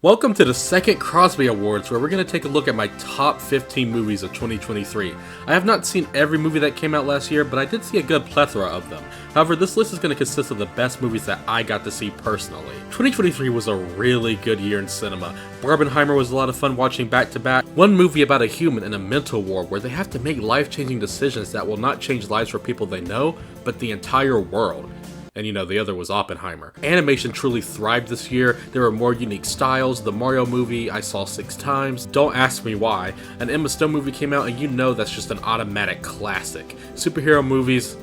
Welcome to the second Crosby Awards, where we're going to take a look at my top 15 movies of 2023. I have not seen every movie that came out last year, but I did see a good plethora of them. However, this list is going to consist of the best movies that I got to see personally. 2023 was a really good year in cinema. Barbenheimer was a lot of fun watching back to back. One movie about a human in a mental ward where they have to make life-changing decisions that will not change lives for people they know, but the entire world. And you know, the other was Oppenheimer. Animation truly thrived this year. There were more unique styles. The Mario movie I saw 6 times. Don't ask me why. An Emma Stone movie came out and you know that's just an automatic classic. Superhero movies,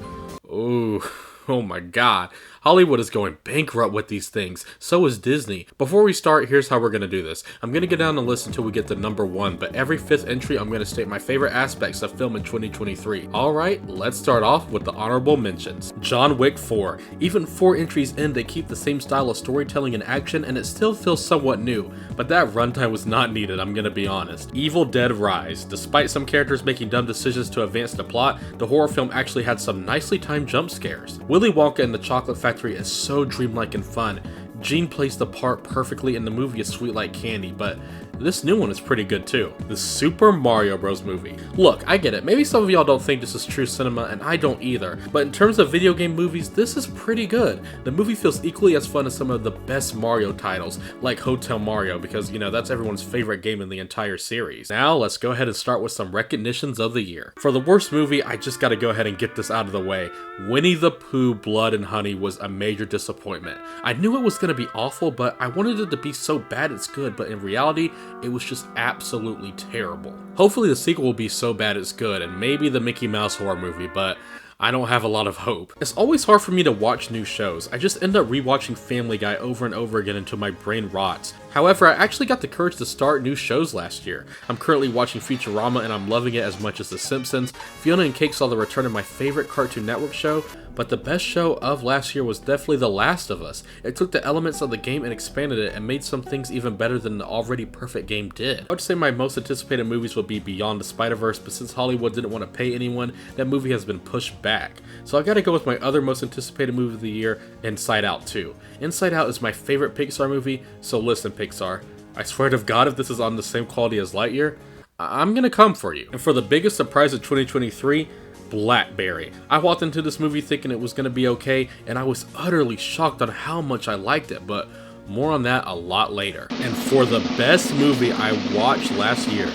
ooh, oh my god. Hollywood is going bankrupt with these things. So is Disney. Before we start, here's how we're going to do this. I'm going to get down the list until we get to number 1, but every 5th entry I'm going to state my favorite aspects of film in 2023. Alright, let's start off with the honorable mentions. John Wick 4. Even 4 entries in, they keep the same style of storytelling and action, and it still feels somewhat new, but that runtime was not needed, I'm going to be honest. Evil Dead Rise. Despite some characters making dumb decisions to advance the plot, the horror film actually had some nicely timed jump scares. Willy Wonka and the Chocolate Factory is so dreamlike and fun. Gene plays the part perfectly and the movie is sweet like candy, but this new one is pretty good too. The Super Mario Bros. Movie. Look, I get it, maybe some of y'all don't think this is true cinema and I don't either, but in terms of video game movies, this is pretty good. The movie feels equally as fun as some of the best Mario titles, like Hotel Mario, because you know, that's everyone's favorite game in the entire series. Now, let's go ahead and start with some recognitions of the year. For the worst movie, I just gotta go ahead and get this out of the way. Winnie the Pooh Blood and Honey was a major disappointment. I knew it was gonna be awful, but I wanted it to be so bad it's good, but in reality, it was just absolutely terrible. Hopefully the sequel will be so bad it's good, and maybe the Mickey Mouse horror movie, but I don't have a lot of hope. It's always hard for me to watch new shows. I just end up rewatching Family Guy over and over again until my brain rots. However, I actually got the courage to start new shows last year. I'm currently watching Futurama and I'm loving it as much as The Simpsons. Fiona and Cake saw the return of my favorite Cartoon Network show, but the best show of last year was definitely The Last of Us. It took the elements of the game and expanded it and made some things even better than the already perfect game did. I would say my most anticipated movies would be Beyond the Spider-Verse, but since Hollywood didn't want to pay anyone, that movie has been pushed back. So I gotta go with my other most anticipated movie of the year, Inside Out 2. Inside Out is my favorite Pixar movie, so listen Pixar, I swear to God if this is on the same quality as Lightyear, I'm gonna come for you. And for the biggest surprise of 2023, Blackberry. I walked into this movie thinking it was going to be okay, and I was utterly shocked on how much I liked it, but more on that a lot later. And for the best movie I watched last year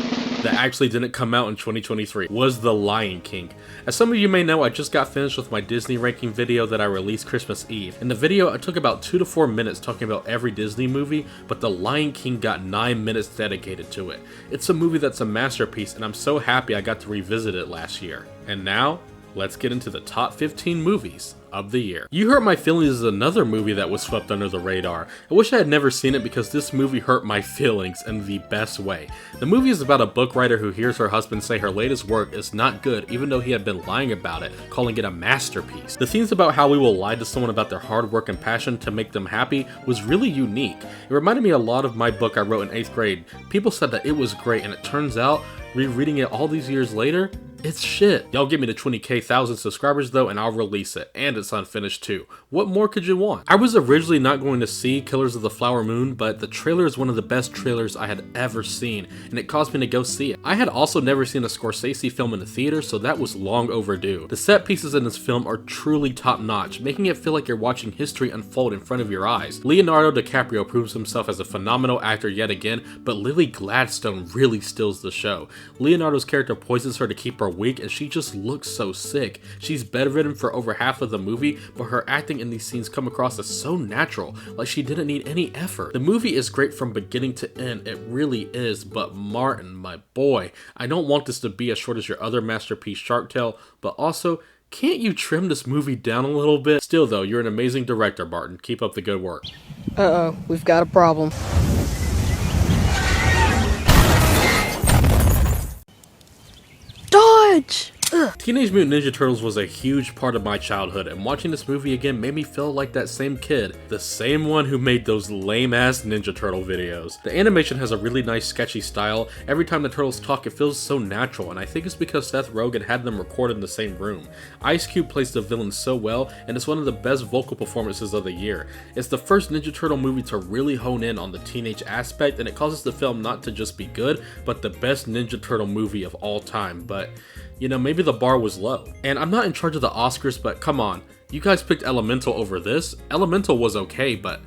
that actually didn't come out in 2023 was The Lion King. As some of you may know, I just got finished with my Disney ranking video that I released Christmas Eve. In the video, I took about 2 to 4 minutes talking about every Disney movie, but The Lion King got 9 minutes dedicated to it. It's a movie that's a masterpiece, and I'm so happy I got to revisit it last year. And now, let's get into the top 15 movies of the year. You Hurt My Feelings is another movie that was swept under the radar. I wish I had never seen it because this movie hurt my feelings in the best way. The movie is about a book writer who hears her husband say her latest work is not good even though he had been lying about it, calling it a masterpiece. The themes about how we will lie to someone about their hard work and passion to make them happy was really unique. It reminded me a lot of my book I wrote in 8th grade. People said that it was great, and it turns out, rereading it all these years later, it's shit. Y'all give me the 20k 1,000 subscribers though and I'll release it, and it's unfinished too. What more could you want? I was originally not going to see Killers of the Flower Moon, but the trailer is one of the best trailers I had ever seen, and it caused me to go see it. I had also never seen a Scorsese film in the theater, so that was long overdue. The set pieces in this film are truly top notch, making it feel like you're watching history unfold in front of your eyes. Leonardo DiCaprio proves himself as a phenomenal actor yet again, but Lily Gladstone really steals the show. Leonardo's character poisons her to keep her weak, and she just looks so sick. She's bedridden for over half of the movie, but her acting in these scenes come across as so natural, like she didn't need any effort. The movie is great from beginning to end, it really is, but Martin, my boy, I don't want this to be as short as your other masterpiece Shark Tale, but also, can't you trim this movie down a little bit? Still though, you're an amazing director, Martin. Keep up the good work. Uh-oh, we've got a problem. Dodge! Teenage Mutant Ninja Turtles was a huge part of my childhood, and watching this movie again made me feel like that same kid, the same one who made those lame-ass Ninja Turtle videos. The animation has a really nice sketchy style. Every time the turtles talk, it feels so natural, and I think it's because Seth Rogen had them recorded in the same room. Ice Cube plays the villain so well, and it's one of the best vocal performances of the year. It's the first Ninja Turtle movie to really hone in on the teenage aspect, and it causes the film not to just be good, but the best Ninja Turtle movie of all time. But you know, maybe the bar was low. And I'm not in charge of the Oscars, but come on, you guys picked Elemental over this? Elemental was okay, but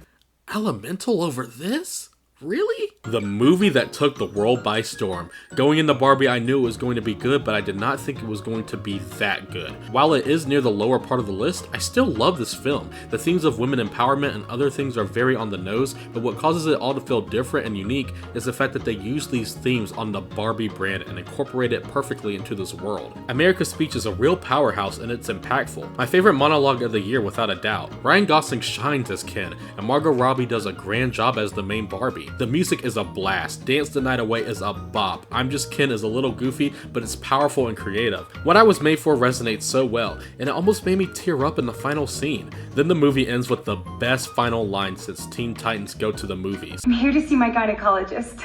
Elemental over this? Really? The movie that took the world by storm. Going into Barbie, I knew it was going to be good, but I did not think it was going to be that good. While it is near the lower part of the list, I still love this film. The themes of women empowerment and other things are very on the nose, but what causes it all to feel different and unique is the fact that they use these themes on the Barbie brand and incorporate it perfectly into this world. America's Speech is a real powerhouse and it's impactful. My favorite monologue of the year without a doubt. Ryan Gosling shines as Ken, and Margot Robbie does a grand job as the main Barbie. The music is a blast. Dance the Night Away is a bop. I'm Just Ken is a little goofy, but it's powerful and creative. What I Was Made For resonates so well, and it almost made me tear up in the final scene. Then the movie ends with the best final line since Teen Titans Go to the Movies. I'm here to see my gynecologist.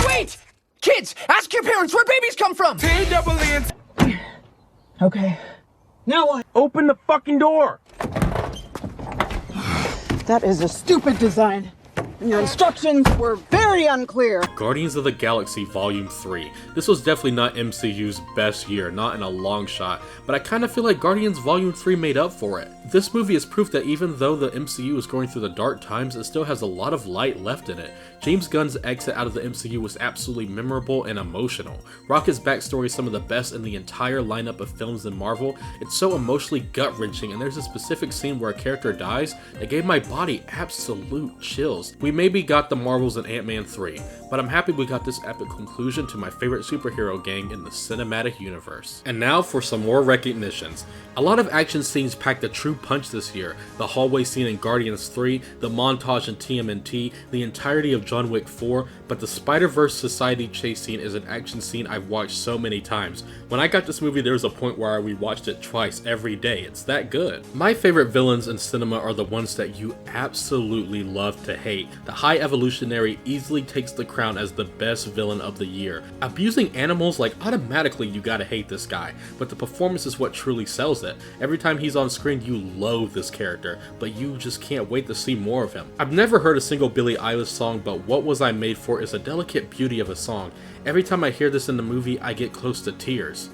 Wait! Kids, ask your parents where babies come from! Okay. Now what? Open the fucking door! That is a stupid design. And your instructions were very unclear. Guardians of the Galaxy Volume 3. This was definitely not MCU's best year, not in a long shot, but I kind of feel like Guardians Volume 3 made up for it. This movie is proof that even though the MCU is going through the dark times, it still has a lot of light left in it. James Gunn's exit out of the MCU was absolutely memorable and emotional. Rocket's backstory is some of the best in the entire lineup of films in Marvel. It's so emotionally gut-wrenching, and there's a specific scene where a character dies that gave my body absolute chills. We maybe got the Marvels in Ant-Man 3, but I'm happy we got this epic conclusion to my favorite superhero gang in the cinematic universe. And now for some more recognitions. A lot of action scenes packed a true punch this year. The hallway scene in Guardians 3, the montage in TMNT, the entirety of John Wick 4, but the Spider-Verse Society chase scene is an action scene I've watched so many times. When I got this movie, there was a point where I rewatched it twice every day. It's that good. My favorite villains in cinema are the ones that you absolutely love to hate. The High Evolutionary easily takes the crown as the best villain of the year. Abusing animals, like automatically you gotta hate this guy, but the performance is what truly sells it. Every time he's on screen you loathe this character, but you just can't wait to see more of him. I've never heard a single Billie Eilish song, but What Was I Made For is a delicate beauty of a song. Every time I hear this in the movie I get close to tears.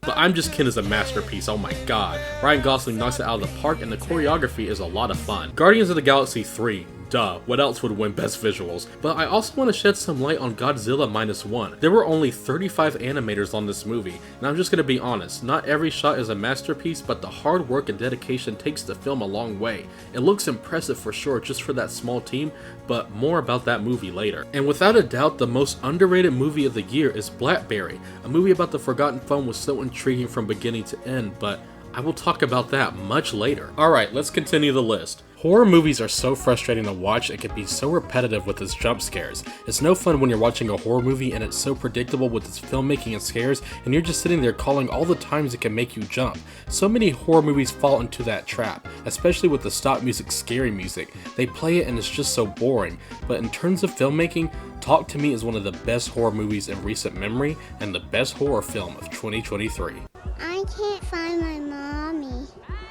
But I'm Just Ken is a masterpiece, oh my god. Ryan Gosling knocks it out of the park and the choreography is a lot of fun. Guardians of the Galaxy 3. Duh, what else would win Best Visuals? But I also want to shed some light on Godzilla Minus One. There were only 35 animators on this movie, and I'm just gonna be honest, not every shot is a masterpiece, but the hard work and dedication takes the film a long way. It looks impressive for sure just for that small team, but more about that movie later. And without a doubt, the most underrated movie of the year is Blackberry. A movie about the forgotten phone was so intriguing from beginning to end, but I will talk about that much later. Alright, let's continue the list. Horror movies are so frustrating to watch, it can be so repetitive with its jump scares. It's no fun when you're watching a horror movie and it's so predictable with its filmmaking and scares, and you're just sitting there calling all the times it can make you jump. So many horror movies fall into that trap, especially with the stop music scary music. They play it and it's just so boring. But in terms of filmmaking, Talk to Me is one of the best horror movies in recent memory and the best horror film of 2023. I can't find my mommy.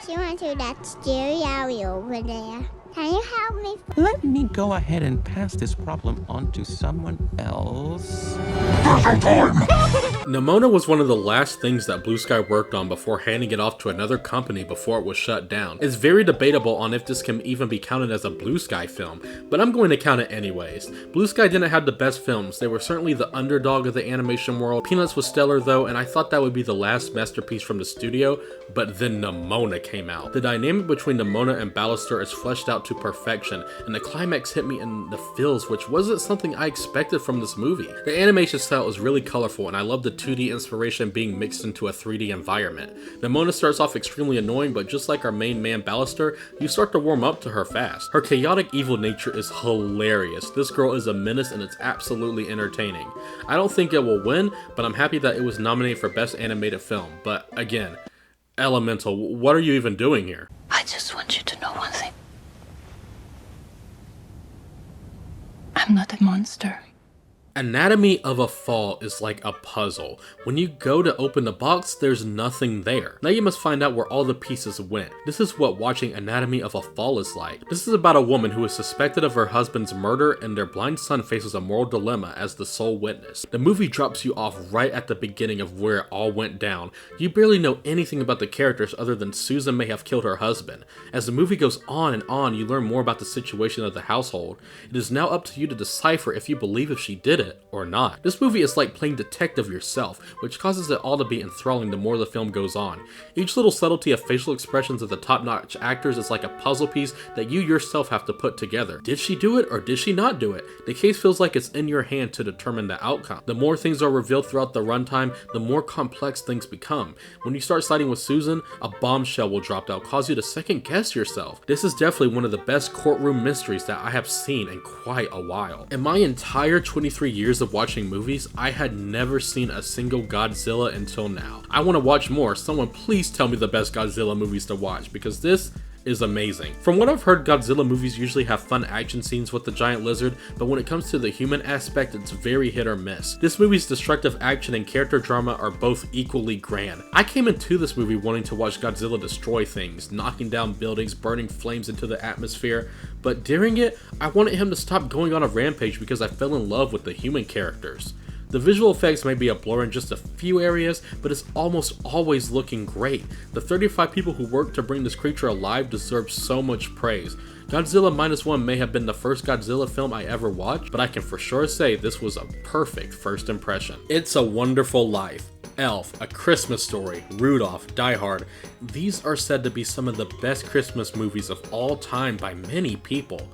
She went to that scary alley over there. Can you help me? Let me go ahead and pass this problem on to someone else. Nimona was one of the last things that Blue Sky worked on before handing it off to another company before it was shut down. It's very debatable on if this can even be counted as a Blue Sky film, but I'm going to count it anyways. Blue Sky didn't have the best films, they were certainly the underdog of the animation world. Peanuts was stellar though, and I thought that would be the last masterpiece from the studio, but then Nimona came out. The dynamic between Nimona and Ballister is fleshed out out to perfection, and the climax hit me in the feels, which wasn't something I expected from this movie. The animation style is really colorful, and I love the 2D inspiration being mixed into a 3D environment. Nimona starts off extremely annoying, but just like our main man Ballister, you start to warm up to her fast. Her chaotic evil nature is hilarious. This girl is a menace and it's absolutely entertaining. I don't think it will win, but I'm happy that it was nominated for Best Animated Film. But again, Elemental, what are you even doing here? I just want you to know one thing. I'm not a monster. Anatomy of a Fall is like a puzzle. When you go to open the box, there's nothing there. Now you must find out where all the pieces went. This is what watching Anatomy of a Fall is like. This is about a woman who is suspected of her husband's murder and their blind son faces a moral dilemma as the sole witness. The movie drops you off right at the beginning of where it all went down. You barely know anything about the characters other than Susan may have killed her husband. As the movie goes on and on, you learn more about the situation of the household. It is now up to you to decipher if you believe if she did it or not. This movie is like playing detective yourself, which causes it all to be enthralling the more the film goes on. Each little subtlety of facial expressions of the top-notch actors is like a puzzle piece that you yourself have to put together. Did she do it or did she not do it? The case feels like it's in your hand to determine the outcome. The more things are revealed throughout the runtime, the more complex things become. When you start siding with Susan, a bombshell will drop that will cause you to second guess yourself. This is definitely one of the best courtroom mysteries that I have seen in quite a while. In my entire 23 years of watching movies, I had never seen a single Godzilla until now. I want to watch more. Someone please tell me the best Godzilla movies to watch, because this is amazing. From what I've heard, Godzilla movies usually have fun action scenes with the giant lizard, but when it comes to the human aspect, it's very hit or miss. This movie's destructive action and character drama are both equally grand. I came into this movie wanting to watch Godzilla destroy things, knocking down buildings, burning flames into the atmosphere, but during it, I wanted him to stop going on a rampage because I fell in love with the human characters. The visual effects may be a blur in just a few areas, but it's almost always looking great. The 35 people who worked to bring this creature alive deserve so much praise. Godzilla Minus One may have been the first Godzilla film I ever watched, but I can for sure say this was a perfect first impression. It's a Wonderful Life, Elf, A Christmas Story, Rudolph, Die Hard. These are said to be some of the best Christmas movies of all time by many people.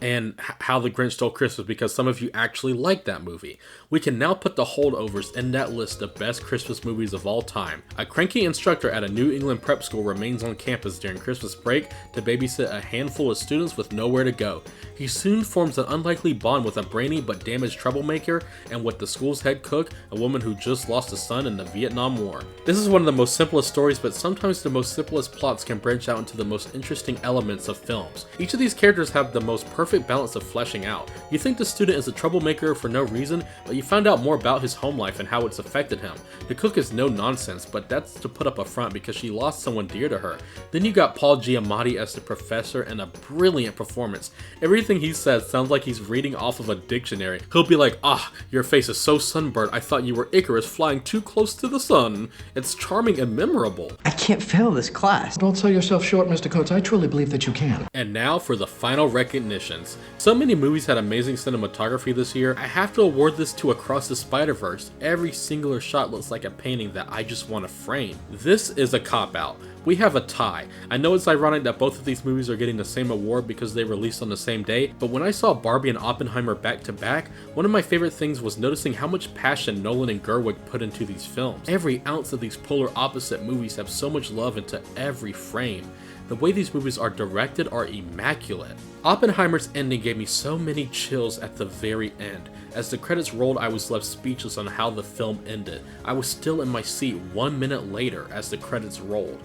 And How the Grinch Stole Christmas, because some of you actually like that movie. We can now put the holdovers in that list of best Christmas movies of all time. A cranky instructor at a New England prep school remains on campus during Christmas break to babysit a handful of students with nowhere to go. He soon forms an unlikely bond with a brainy but damaged troublemaker and with the school's head cook, a woman who just lost a son in the Vietnam War. This is one of the most simplest stories, but sometimes the most simplest plots can branch out into the most interesting elements of films. Each of these characters have the most perfect balance of fleshing out. You think the student is a troublemaker for no reason, but you find out more about his home life and how it's affected him. The cook is no nonsense, but that's to put up a front because she lost someone dear to her. Then you got Paul Giamatti as the professor in a brilliant performance. Everything he says sounds like he's reading off of a dictionary. He'll be like, "Ah, your face is so sunburnt, I thought you were Icarus flying too close to the sun." It's charming and memorable. I can't fail this class. Don't sell yourself short, Mr. Coates. I truly believe that you can. And now for the final recognitions. So many movies had amazing cinematography this year. I have to award this to Across the Spider-Verse. Every singular shot looks like a painting that I just want to frame. This is a cop-out. We have a tie. I know it's ironic that both of these movies are getting the same award because they released on the same day, but when I saw Barbie and Oppenheimer back to back, one of my favorite things was noticing how much passion Nolan and Gerwig put into these films. Every ounce of these polar opposite movies have so much love into every frame. The way these movies are directed are immaculate. Oppenheimer's ending gave me so many chills at the very end. As the credits rolled, I was left speechless on how the film ended. I was still in my seat 1 minute later as the credits rolled.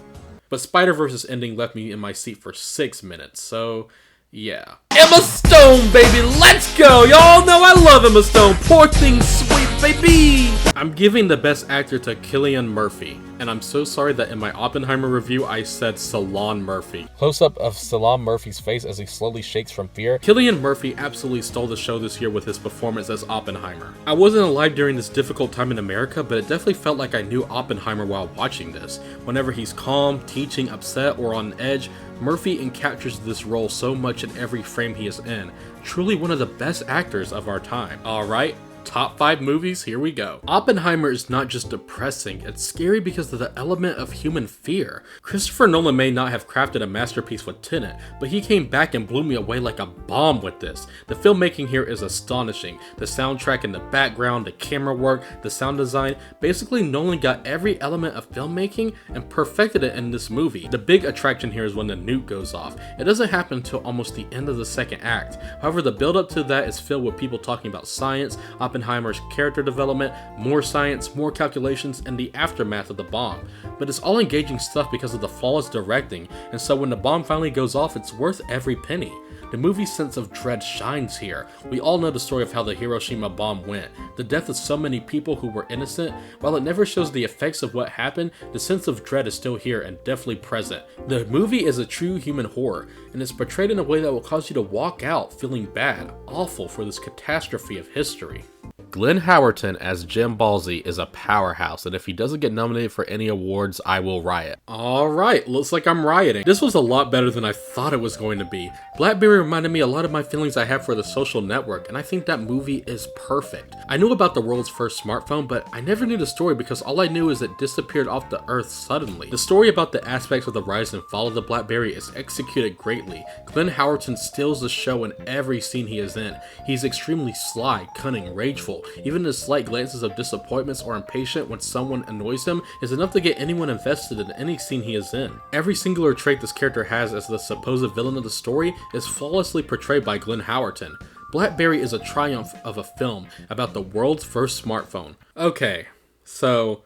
But Spider-Verse's ending left me in my seat for 6 minutes, so yeah. Emma Stone, baby, let's go! Y'all know I love Emma Stone. Poor thing, sweet baby! I'm giving the best actor to Cillian Murphy, and I'm so sorry that in my Oppenheimer review I said Cillian Murphy. Close-up of Cillian Murphy's face as he slowly shakes from fear. Cillian Murphy absolutely stole the show this year with his performance as Oppenheimer. I wasn't alive during this difficult time in America, but it definitely felt like I knew Oppenheimer while watching this. Whenever he's calm, teaching, upset, or on edge, Murphy encaptures this role so much in every frame he is in. Truly one of the best actors of our time. Alright, Top 5 movies, here we go. Oppenheimer is not just depressing, it's scary because of the element of human fear. Christopher Nolan may not have crafted a masterpiece with Tenet, but he came back and blew me away like a bomb with this. The filmmaking here is astonishing. The soundtrack in the background, the camera work, the sound design, basically Nolan got every element of filmmaking and perfected it in this movie. The big attraction here is when the nuke goes off. It doesn't happen until almost the end of the second act. However, the build up to that is filled with people talking about science, Oppenheimer's character development, more science, more calculations, and the aftermath of the bomb. But it's all engaging stuff because of the flawless directing, and so when the bomb finally goes off, it's worth every penny. The movie's sense of dread shines here. We all know the story of how the Hiroshima bomb went. The death of so many people who were innocent. While it never shows the effects of what happened, the sense of dread is still here and definitely present. The movie is a true human horror, and it's portrayed in a way that will cause you to walk out feeling bad, awful for this catastrophe of history. Glenn Howerton as Jim Balsey is a powerhouse, and if he doesn't get nominated for any awards, I will riot. Alright, looks like I'm rioting. This was a lot better than I thought it was going to be. Blackberry reminded me a lot of my feelings I have for The Social Network, and I think that movie is perfect. I knew about the world's first smartphone, but I never knew the story because all I knew is it disappeared off the earth suddenly. The story about the aspects of the rise and fall of the Blackberry is executed greatly. Glenn Howerton steals the show in every scene he is in. He's extremely sly, cunning, rageful. Even the slight glances of disappointments or impatient when someone annoys him is enough to get anyone invested in any scene he is in. Every singular trait this character has as the supposed villain of the story is flawlessly portrayed by Glenn Howerton. Blackberry is a triumph of a film about the world's first smartphone. Okay, so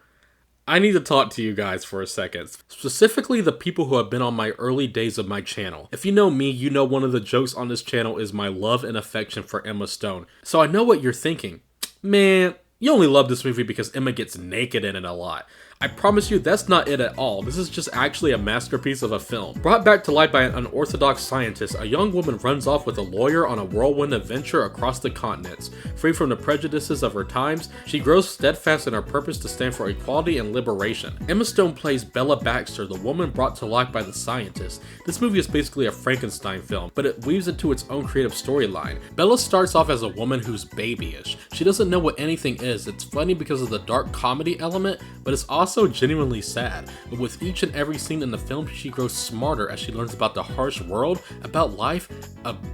I need to talk to you guys for a second. Specifically the people who have been on my early days of my channel. If you know me, you know one of the jokes on this channel is my love and affection for Emma Stone. So I know what you're thinking. Man, you only love this movie because Emma gets naked in it a lot. I promise you that's not it at all. This is just actually a masterpiece of a film. Brought back to life by an unorthodox scientist, a young woman runs off with a lawyer on a whirlwind adventure across the continents. Free from the prejudices of her times, she grows steadfast in her purpose to stand for equality and liberation. Emma Stone plays Bella Baxter, the woman brought to life by the scientist. This movie is basically a Frankenstein film, but it weaves into its own creative storyline. Bella starts off as a woman who's babyish. She doesn't know what anything is. It's funny because of the dark comedy element, but it's also genuinely sad. But with each and every scene in the film, she grows smarter as she learns about the harsh world, about life,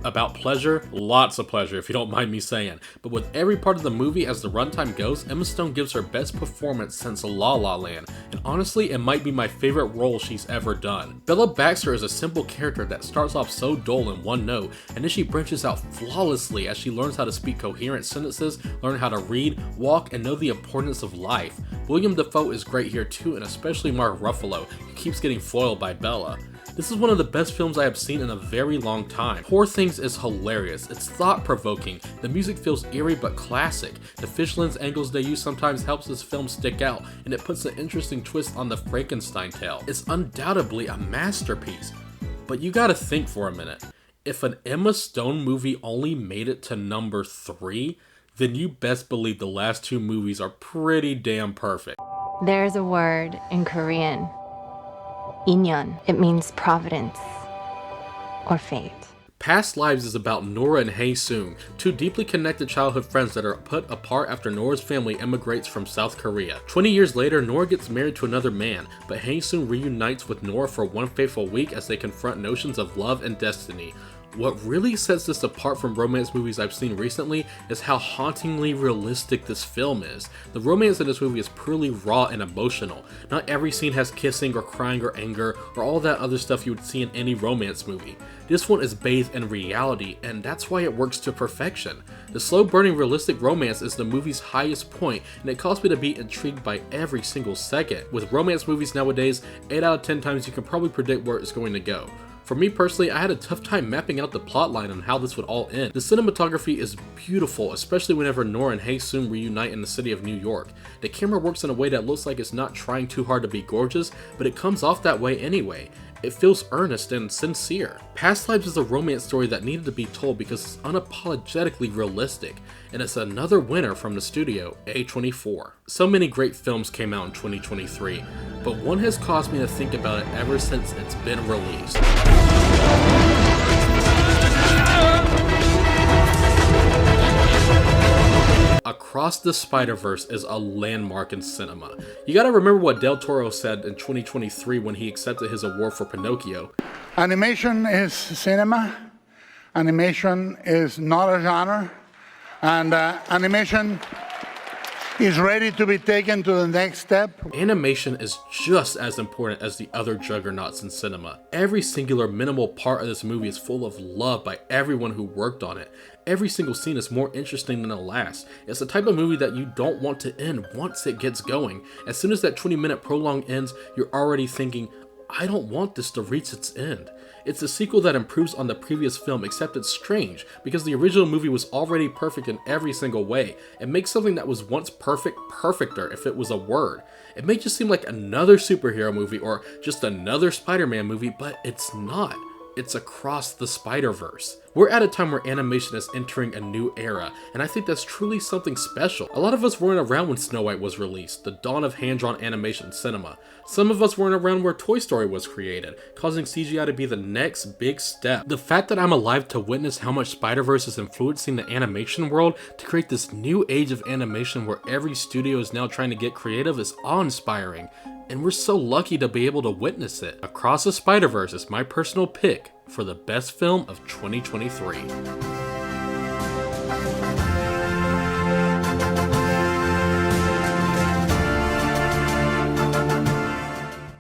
about pleasure, lots of pleasure if you don't mind me saying. But with every part of the movie as the runtime goes, Emma Stone gives her best performance since La La Land, and honestly it might be my favorite role she's ever done. Bella Baxter is a simple character that starts off so dull in one note, and then she branches out flawlessly as she learns how to speak coherent sentences, learn how to read, walk, and know the importance of life. William Dafoe is great here too, and especially Mark Ruffalo, who keeps getting foiled by Bella. This is one of the best films I have seen in a very long time. Poor Things is hilarious, it's thought-provoking, the music feels eerie but classic, the fish lens angles they use sometimes helps this film stick out, and it puts an interesting twist on the Frankenstein tale. It's undoubtedly a masterpiece. But you gotta think for a minute. If an Emma Stone movie only made it to number 3, then you best believe the last 2 movies are pretty damn perfect. There's a word in Korean, inyeon. It means providence or fate. Past Lives is about Nora and Hae Soon, two deeply connected childhood friends that are put apart after Nora's family immigrates from South Korea. 20 years later, Nora gets married to another man, but Hae Soon reunites with Nora for one fateful week as they confront notions of love and destiny. What really sets this apart from romance movies I've seen recently is how hauntingly realistic this film is. The romance in this movie is purely raw and emotional. Not every scene has kissing or crying or anger or all that other stuff you would see in any romance movie. This one is bathed in reality, and that's why it works to perfection. The slow-burning realistic romance is the movie's highest point, and it caused me to be intrigued by every single second. With romance movies nowadays, 8 out of 10 times you can probably predict where it's going to go. For me personally, I had a tough time mapping out the plotline on how this would all end. The cinematography is beautiful, especially whenever Nora and Hae Soon reunite in the city of New York. The camera works in a way that looks like it's not trying too hard to be gorgeous, but it comes off that way anyway. It feels earnest and sincere. Past Lives is a romance story that needed to be told because it's unapologetically realistic, and it's another winner from the studio, A24. So many great films came out in 2023, but one has caused me to think about it ever since it's been released. Across the Spider-Verse is a landmark in cinema. You gotta remember what Del Toro said in 2023 when he accepted his award for Pinocchio. Animation is cinema. Animation is not a genre. And animation is ready to be taken to the next step. Animation is just as important as the other juggernauts in cinema. Every singular minimal part of this movie is full of love by everyone who worked on it. Every single scene is more interesting than the last. It's the type of movie that you don't want to end once it gets going. As soon as that 20-minute prolong ends, you're already thinking, I don't want this to reach its end. It's a sequel that improves on the previous film, except it's strange, because the original movie was already perfect in every single way. It makes something that was once perfect, perfecter, if it was a word. It may just seem like another superhero movie or just another Spider-Man movie, but it's not. It's Across the Spider-Verse. We're at a time where animation is entering a new era, and I think that's truly something special. A lot of us weren't around when Snow White was released, the dawn of hand-drawn animation cinema. Some of us weren't around where Toy Story was created, causing CGI to be the next big step. The fact that I'm alive to witness how much Spider-Verse is influencing the animation world to create this new age of animation where every studio is now trying to get creative is awe-inspiring. And we're so lucky to be able to witness it. Across the Spider-Verse is my personal pick for the best film of 2023.